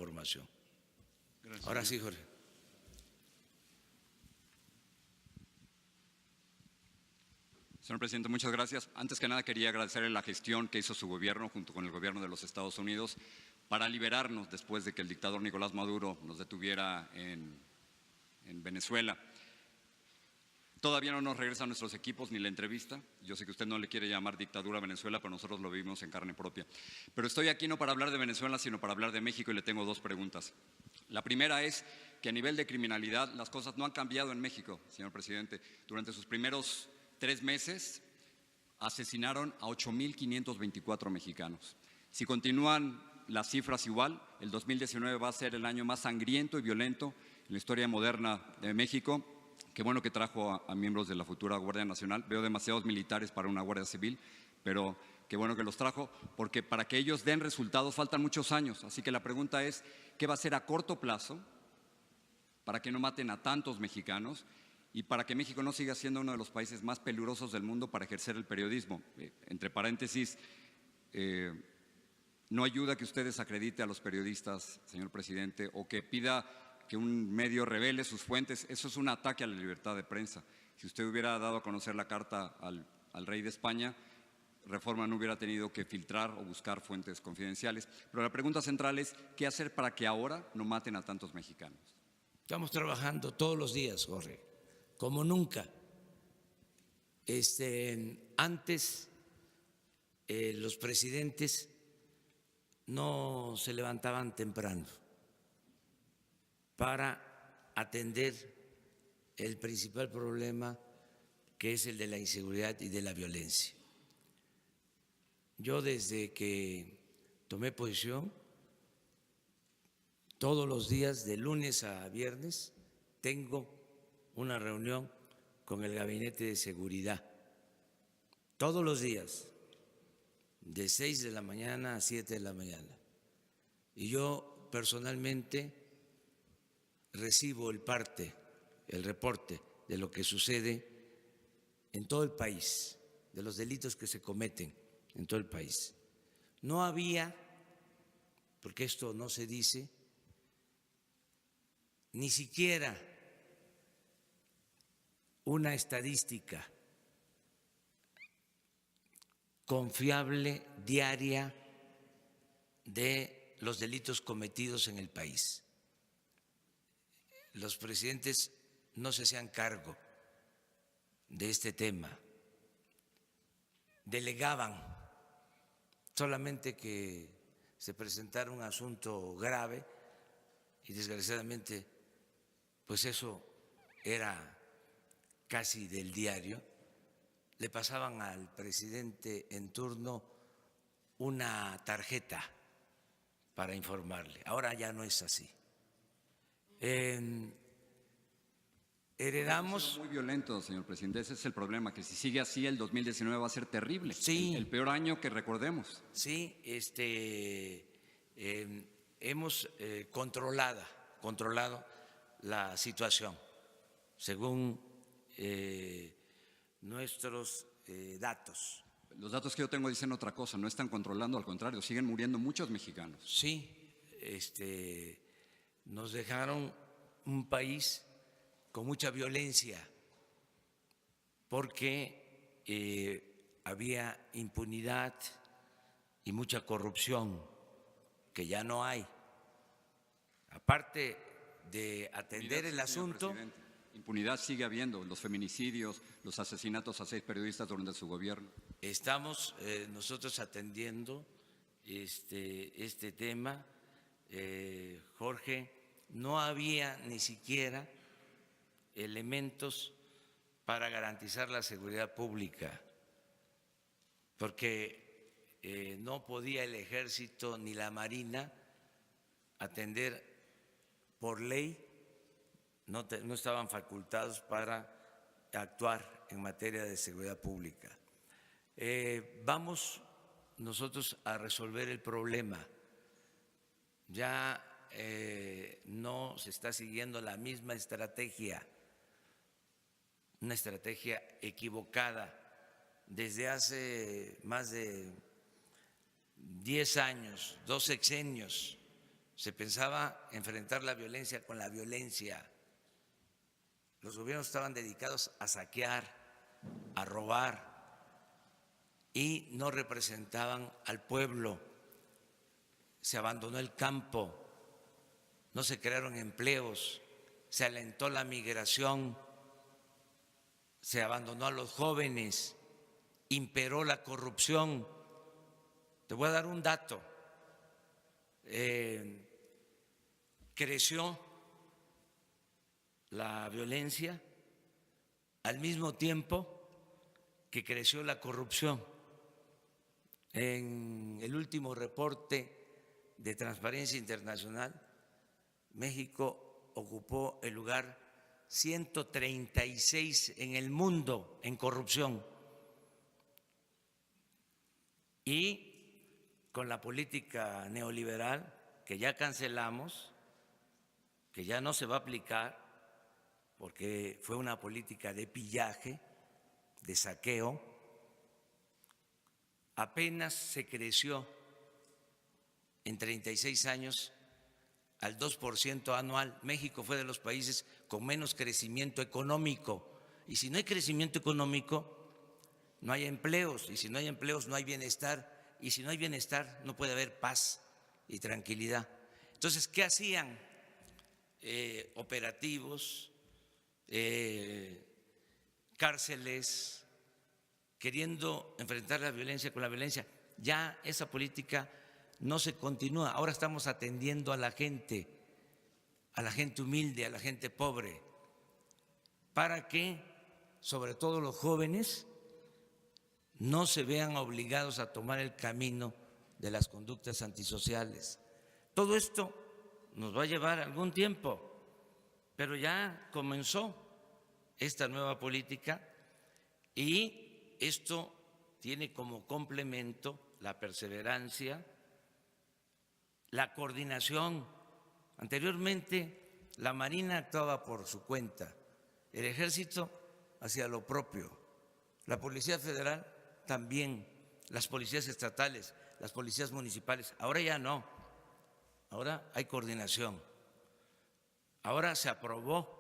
información. Gracias. Ahora sí, Jorge. Señor presidente, muchas gracias. Antes que nada quería agradecerle la gestión que hizo su gobierno junto con el gobierno de los Estados Unidos para liberarnos después de que el dictador Nicolás Maduro nos detuviera en Venezuela. Todavía no nos regresan nuestros equipos ni la entrevista. Yo sé que usted no le quiere llamar dictadura a Venezuela, pero nosotros lo vivimos en carne propia. Pero estoy aquí no para hablar de Venezuela, sino para hablar de México y le tengo dos preguntas. La primera es que a nivel de criminalidad las cosas no han cambiado en México, señor presidente. Durante sus primeros 3 meses asesinaron a 8,524 mexicanos. Si continúan las cifras igual, el 2019 va a ser el año más sangriento y violento en la historia moderna de México. Qué bueno que trajo a miembros de la futura Guardia Nacional. Veo demasiados militares para una Guardia Civil, pero qué bueno que los trajo, porque para que ellos den resultados faltan muchos años. Así que la pregunta es, ¿qué va a hacer a corto plazo para que no maten a tantos mexicanos y para que México no siga siendo uno de los países más peligrosos del mundo para ejercer el periodismo? Entre paréntesis, no ayuda que usted desacredite a los periodistas, señor presidente, o que pida que un medio revele sus fuentes. Eso es un ataque a la libertad de prensa. Si usted hubiera dado a conocer la carta al rey de España, Reforma no hubiera tenido que filtrar o buscar fuentes confidenciales. Pero la pregunta central es, ¿qué hacer para que ahora no maten a tantos mexicanos? Estamos trabajando todos los días, Jorge, como nunca. Antes los presidentes no se levantaban temprano para atender el principal problema, que es el de la inseguridad y de la violencia. Yo desde que tomé posición, todos los días, de lunes a viernes, tengo una reunión con el Gabinete de Seguridad. Todos los días, de 6 de la mañana a 7 de la mañana. Y yo personalmente recibo el reporte de lo que sucede en todo el país, de los delitos que se cometen en todo el país. No había, porque esto no se dice, ni siquiera una estadística confiable diaria de los delitos cometidos en el país. Los presidentes no se hacían cargo de este tema, delegaban solamente que se presentara un asunto grave y desgraciadamente pues eso era casi del diario, le pasaban al presidente en turno una tarjeta para informarle. Ahora ya no es así. Heredamos… Muy violento, señor presidente. Ese es el problema, que si sigue así el 2019 va a ser terrible. Sí. El peor año que recordemos. Sí, hemos controlado la situación según nuestros datos. Los datos que yo tengo dicen otra cosa, no están controlando, al contrario, siguen muriendo muchos mexicanos. Sí, nos dejaron un país con mucha violencia porque había impunidad y mucha corrupción que ya no hay. Aparte de atender el asunto… Impunidad sigue habiendo, los feminicidios, los asesinatos a 6 periodistas durante su gobierno. Estamos nosotros atendiendo este tema, Jorge. No había ni siquiera elementos para garantizar la seguridad pública, porque no podía el Ejército ni la Marina atender por ley, no estaban facultados para actuar en materia de seguridad pública. Vamos nosotros a resolver el problema. Ya no se está siguiendo la misma estrategia, una estrategia equivocada. Desde hace más de 10 años, 2 sexenios, se pensaba enfrentar la violencia con la violencia. Los gobiernos estaban dedicados a saquear, a robar y no representaban al pueblo. Se abandonó el campo, no se crearon empleos, se alentó la migración, se abandonó a los jóvenes, imperó la corrupción. Te voy a dar un dato. Creció la violencia al mismo tiempo que creció la corrupción. En el último reporte de Transparencia Internacional, México ocupó el lugar 136 en el mundo en corrupción. Y con la política neoliberal que ya cancelamos, que ya no se va a aplicar, porque fue una política de pillaje, de saqueo, apenas se creció en 36 años al 2% anual. México fue de los países con menos crecimiento económico. Y si no hay crecimiento económico, no hay empleos. Y si no hay empleos, no hay bienestar. Y si no hay bienestar, no puede haber paz y tranquilidad. Entonces, ¿qué hacían? Operativos, cárceles, queriendo enfrentar la violencia con la violencia. Ya esa política no se continúa. Ahora estamos atendiendo a la gente humilde, a la gente pobre, para que, sobre todo los jóvenes, no se vean obligados a tomar el camino de las conductas antisociales. Todo esto nos va a llevar algún tiempo, pero ya comenzó esta nueva política y esto tiene como complemento la perseverancia, la coordinación. Anteriormente la Marina actuaba por su cuenta, el Ejército hacía lo propio, la Policía Federal también, las policías estatales, las policías municipales. Ahora ya no, ahora hay coordinación. Ahora se aprobó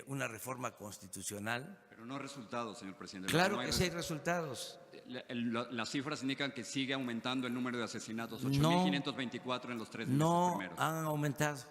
una reforma constitucional. Pero no resultados, señor presidente. Claro que sí hay resultados. Las cifras indican que sigue aumentando el número de asesinatos, 8.524 en los 3 meses primeros. No han aumentado.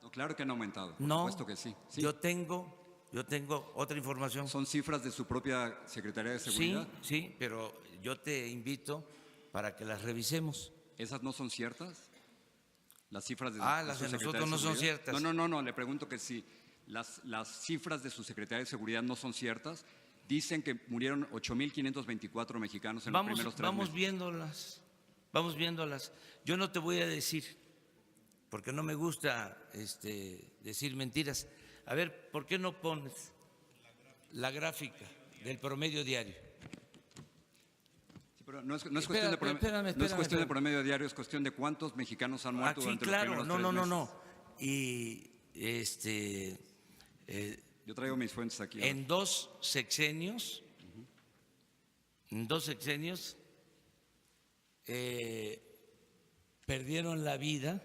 No, claro que han aumentado, por No, supuesto que sí. Sí. Yo tengo otra información. ¿Son cifras de su propia Secretaría de Seguridad? Sí, pero yo te invito para que las revisemos. ¿Esas no son ciertas? ¿Las cifras de las de nosotros no son ciertas. No, le pregunto que si las cifras de su Secretaría de Seguridad no son ciertas. Dicen que murieron 8.524 mexicanos en los primeros 3 meses. Vamos viéndolas. Yo no te voy a decir, porque no me gusta decir mentiras. A ver, ¿por qué no pones la gráfica del promedio diario? Sí, pero no es cuestión de promedio diario, es cuestión de cuántos mexicanos han muerto durante los primeros 3 meses. No. Y yo traigo mis fuentes aquí. En dos sexenios, perdieron la vida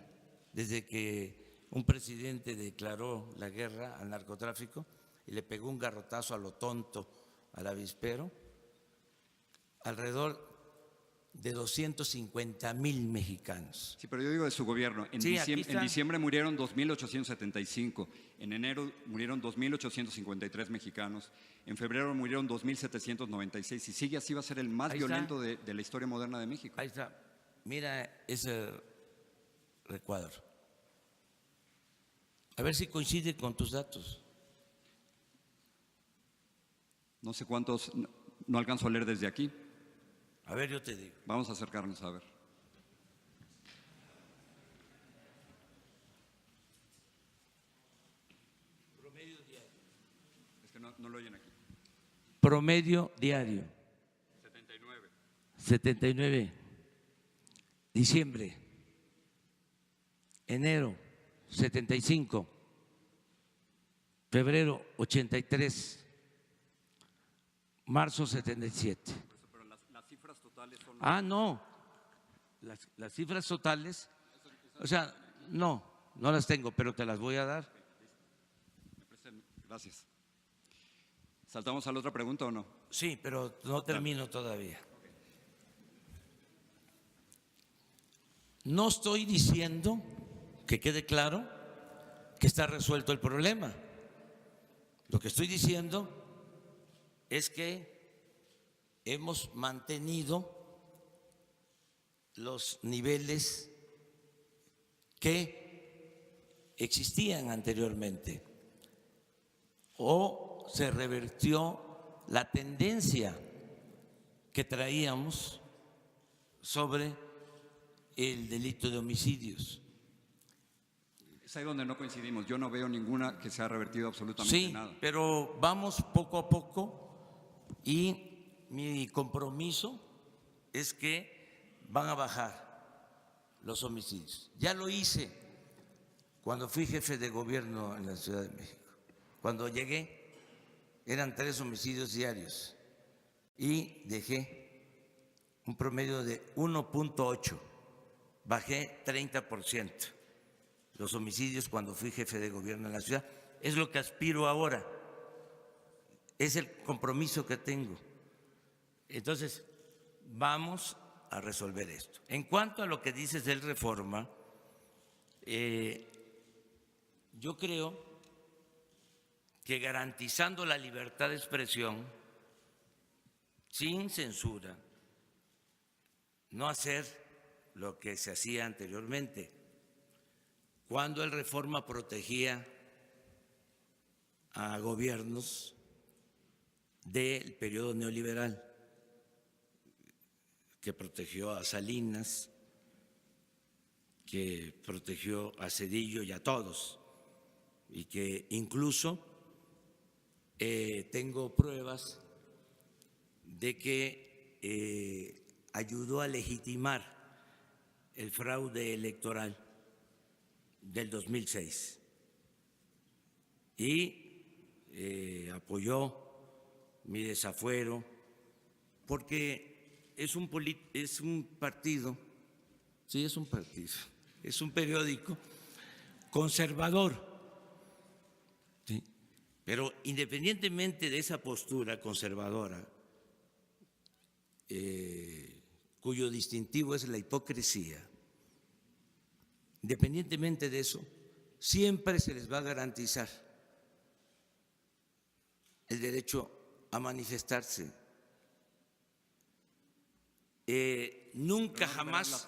desde que un presidente declaró la guerra al narcotráfico y le pegó un garrotazo a lo tonto al avispero, alrededor de 250,000 mexicanos. Sí, pero yo digo de su gobierno. En diciembre murieron 2.875, en enero murieron 2.853 mexicanos, en febrero murieron 2.796 y sigue así, va a ser el más violento de la historia moderna de México. Ahí está, mira ese recuadro. A ver si coincide con tus datos. No sé cuántos, no alcanzo a leer desde aquí. A ver, yo te digo. Vamos a acercarnos a ver. Promedio diario. Es que no lo oyen aquí. Promedio diario. 79. Diciembre. Enero, 75. Febrero, 83. Marzo, 77. Pero las cifras totales son... No. Las cifras totales O sea, no las tengo, pero te las voy a dar. Gracias. ¿Saltamos a la otra pregunta o no? Sí, pero no termino todavía. No estoy diciendo, que quede claro, que está resuelto el problema. Lo que estoy diciendo es que hemos mantenido los niveles que existían anteriormente, o se revirtió la tendencia que traíamos sobre el delito de homicidios. Es ahí donde no coincidimos. Yo no veo ninguna que se ha revertido absolutamente nada. Sí, pero vamos poco a poco y mi compromiso es que van a bajar los homicidios. Ya lo hice cuando fui jefe de gobierno en la Ciudad de México. Cuando llegué eran 3 homicidios diarios y dejé un promedio de 1.8, bajé 30% los homicidios cuando fui jefe de gobierno en la ciudad. Es lo que aspiro ahora, es el compromiso que tengo. Entonces, vamos a resolver esto. En cuanto a lo que dices del Reforma, yo creo que garantizando la libertad de expresión, sin censura, no hacer lo que se hacía anteriormente, cuando el Reforma protegía a gobiernos del periodo neoliberal, que protegió a Salinas, que protegió a Zedillo y a todos, y que incluso tengo pruebas de que ayudó a legitimar el fraude electoral del 2006 y apoyó mi desafuero porque es un partido, sí, es un partido, es un periódico conservador. Sí. Pero independientemente de esa postura conservadora, cuyo distintivo es la hipocresía, independientemente de eso, siempre se les va a garantizar el derecho a manifestarse. Nunca jamás…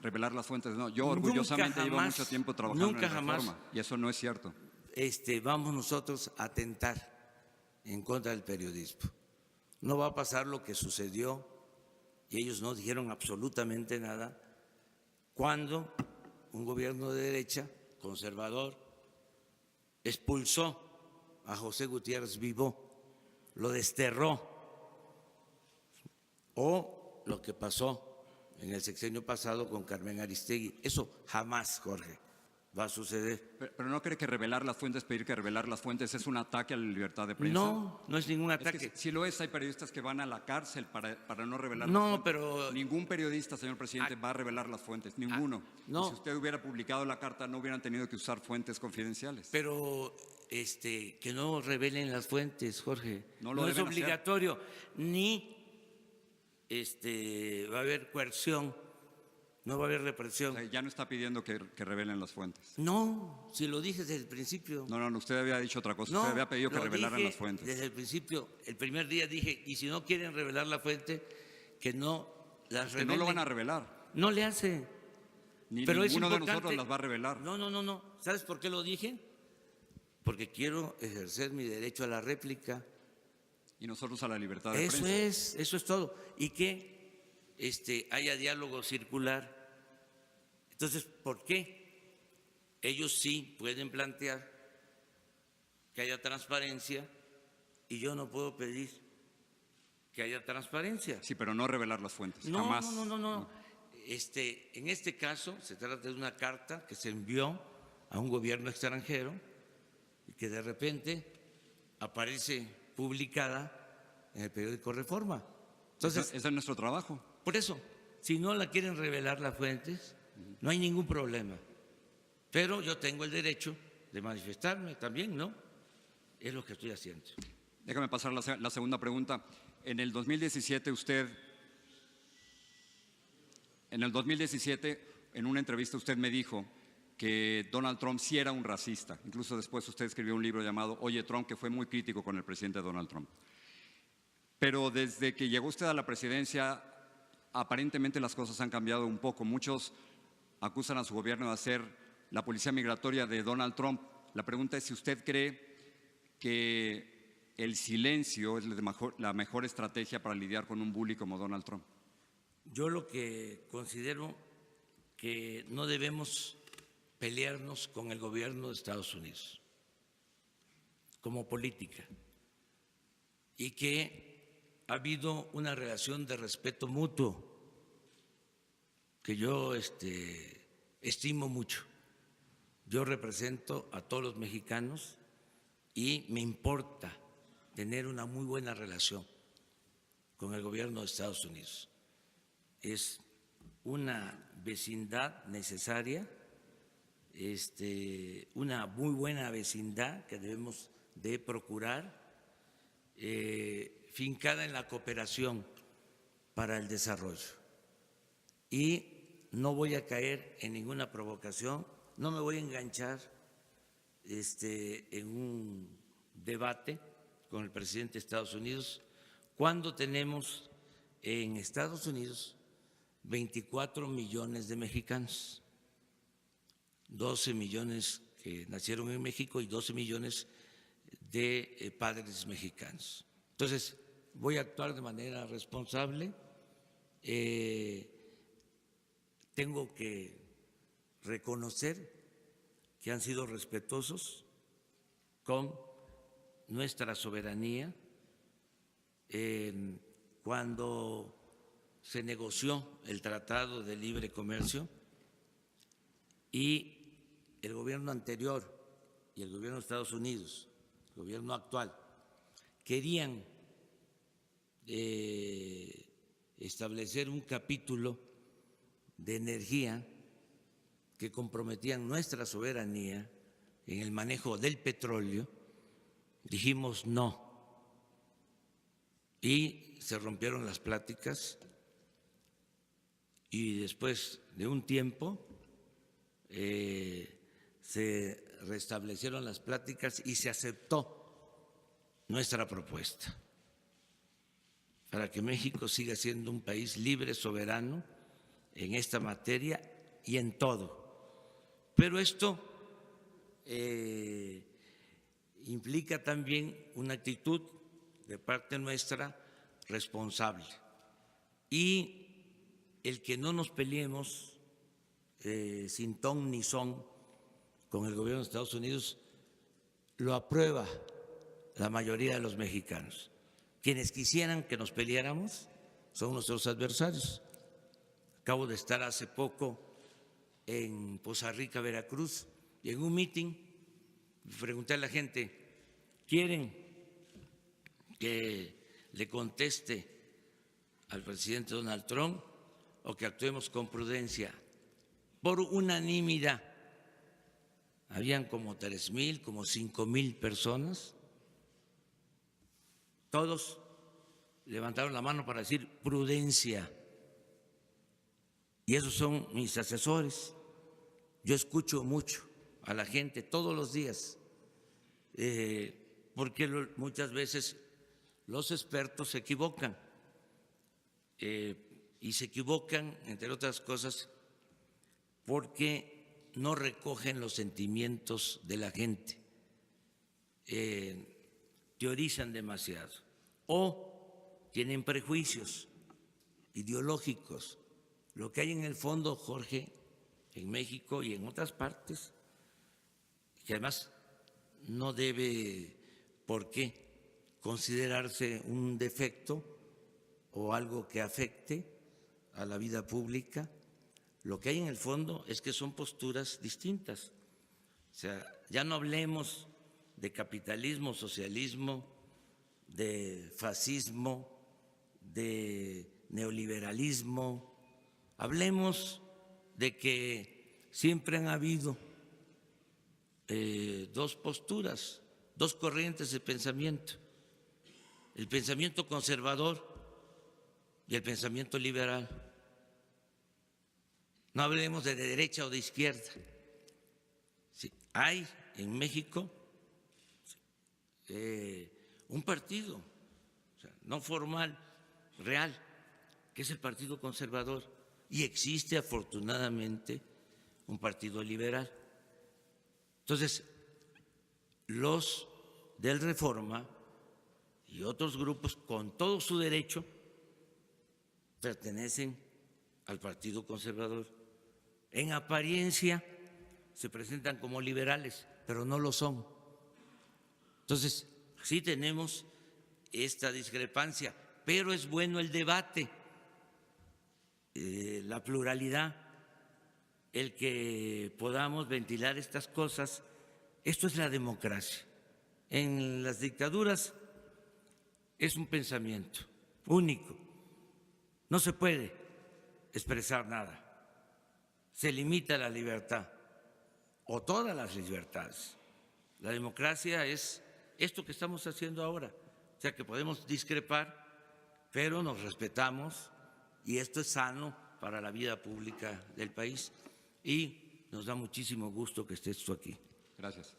Revelar las fuentes, no. Yo orgullosamente llevo mucho tiempo trabajando en la Reforma y eso no es cierto. Vamos nosotros a atentar en contra del periodismo. No va a pasar lo que sucedió, y ellos no dijeron absolutamente nada, cuando un gobierno de derecha, conservador, expulsó a José Gutiérrez Vivó, lo desterró, o lo que pasó en el sexenio pasado con Carmen Aristegui. Eso jamás, Jorge, va a suceder. Pero ¿no cree que revelar las fuentes, pedir que revelar las fuentes es un ataque a la libertad de prensa? No, no es ningún ataque. Es que si lo es, hay periodistas que van a la cárcel para no revelar no, las fuentes. Pero ningún periodista, señor presidente, va a revelar las fuentes, ninguno. No. Y si usted hubiera publicado la carta, no hubieran tenido que usar fuentes confidenciales. Pero que no revelen las fuentes, Jorge. No es obligatorio, ni va a haber coerción, no va a haber represión. O sea, ya no está pidiendo que revelen las fuentes. No, si lo dije desde el principio. No, usted había dicho otra cosa. Usted había pedido que revelaran las fuentes. Desde el principio, el primer día dije, y si no quieren revelar la fuente, que no las revelen. Que no lo van a revelar. No le hace. Pero ninguno de nosotros las va a revelar. No. ¿Sabes por qué lo dije? Porque quiero ejercer mi derecho a la réplica. Y nosotros a la libertad de prensa. Eso es todo. Y que haya diálogo circular. Entonces, ¿por qué? Ellos sí pueden plantear que haya transparencia y yo no puedo pedir que haya transparencia. Sí, pero no revelar las fuentes, no, jamás. No. En este caso se trata de una carta que se envió a un gobierno extranjero y que de repente aparece publicada en el periódico Reforma. Entonces, ese es nuestro trabajo. Por eso, si no la quieren revelar las fuentes, no hay ningún problema. Pero yo tengo el derecho de manifestarme también, ¿no? Es lo que estoy haciendo. Déjame pasar la segunda pregunta. En el 2017 en una entrevista usted me dijo que Donald Trump sí era un racista. Incluso después usted escribió un libro llamado Oye Trump, que fue muy crítico con el presidente Donald Trump. Pero desde que llegó usted a la presidencia, aparentemente las cosas han cambiado un poco. Muchos acusan a su gobierno de ser la policía migratoria de Donald Trump. La pregunta es si usted cree que el silencio es la mejor estrategia para lidiar con un bully como Donald Trump. Yo lo que considero que no debemos pelearnos con el gobierno de Estados Unidos como política y que ha habido una relación de respeto mutuo que yo estimo mucho. Yo represento a todos los mexicanos y me importa tener una muy buena relación con el gobierno de Estados Unidos. Es una vecindad necesaria, una muy buena vecindad que debemos de procurar, fincada en la cooperación para el desarrollo. Y no voy a caer en ninguna provocación, no me voy a enganchar en un debate con el presidente de Estados Unidos cuando tenemos en Estados Unidos 24 millones de mexicanos, 12 millones que nacieron en México y 12 millones de padres mexicanos. Entonces, voy a actuar de manera responsable. Tengo que reconocer que han sido respetuosos con nuestra soberanía. Cuando se negoció el Tratado de Libre Comercio y el gobierno anterior y el gobierno de Estados Unidos, el gobierno actual, querían establecer un capítulo de energía que comprometían nuestra soberanía en el manejo del petróleo, dijimos no. Y se rompieron las pláticas y después de un tiempo se restablecieron las pláticas y se aceptó nuestra propuesta para que México siga siendo un país libre, soberano en esta materia y en todo. Pero esto implica también una actitud de parte nuestra responsable y el que no nos peleemos sin ton ni son con el gobierno de Estados Unidos lo aprueba la mayoría de los mexicanos. Quienes quisieran que nos peleáramos son nuestros adversarios. Acabo de estar hace poco en Poza Rica, Veracruz, y en un mitin pregunté a la gente, ¿quieren que le conteste al presidente Donald Trump o que actuemos con prudencia? Por unanimidad, habían como 3,000, como 5,000 personas, todos levantaron la mano para decir prudencia. Y esos son mis asesores. Yo escucho mucho a la gente todos los días, porque muchas veces los expertos se equivocan. Y se equivocan, entre otras cosas, porque no recogen los sentimientos de la gente, teorizan demasiado o tienen prejuicios ideológicos. Lo que hay en el fondo, Jorge, en México y en otras partes, que además no debe por qué considerarse un defecto o algo que afecte a la vida pública, lo que hay en el fondo es que son posturas distintas. O sea, ya no hablemos de capitalismo, socialismo, de fascismo, de neoliberalismo, hablemos de que siempre han habido dos posturas, dos corrientes de pensamiento, el pensamiento conservador y el pensamiento liberal. No hablemos de derecha o de izquierda. Sí, hay en México un partido, o sea, no formal, real, que es el Partido Conservador, y existe afortunadamente un partido liberal. Entonces, los del Reforma y otros grupos, con todo su derecho, pertenecen al Partido Conservador. En apariencia se presentan como liberales, pero no lo son. Entonces, sí tenemos esta discrepancia, pero es bueno el debate, la pluralidad, el que podamos ventilar estas cosas. Esto es la democracia. En las dictaduras es un pensamiento único. No se puede expresar nada. Se limita la libertad o todas las libertades. La democracia es esto que estamos haciendo ahora. O sea, que podemos discrepar, pero nos respetamos y esto es sano para la vida pública del país. Y nos da muchísimo gusto que estés tú aquí. Gracias.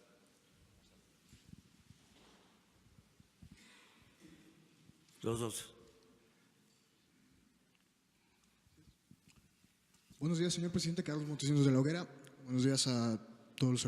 Los dos. Buenos días, señor presidente. Carlos Montesinos de la Hoguera. Buenos días a todos los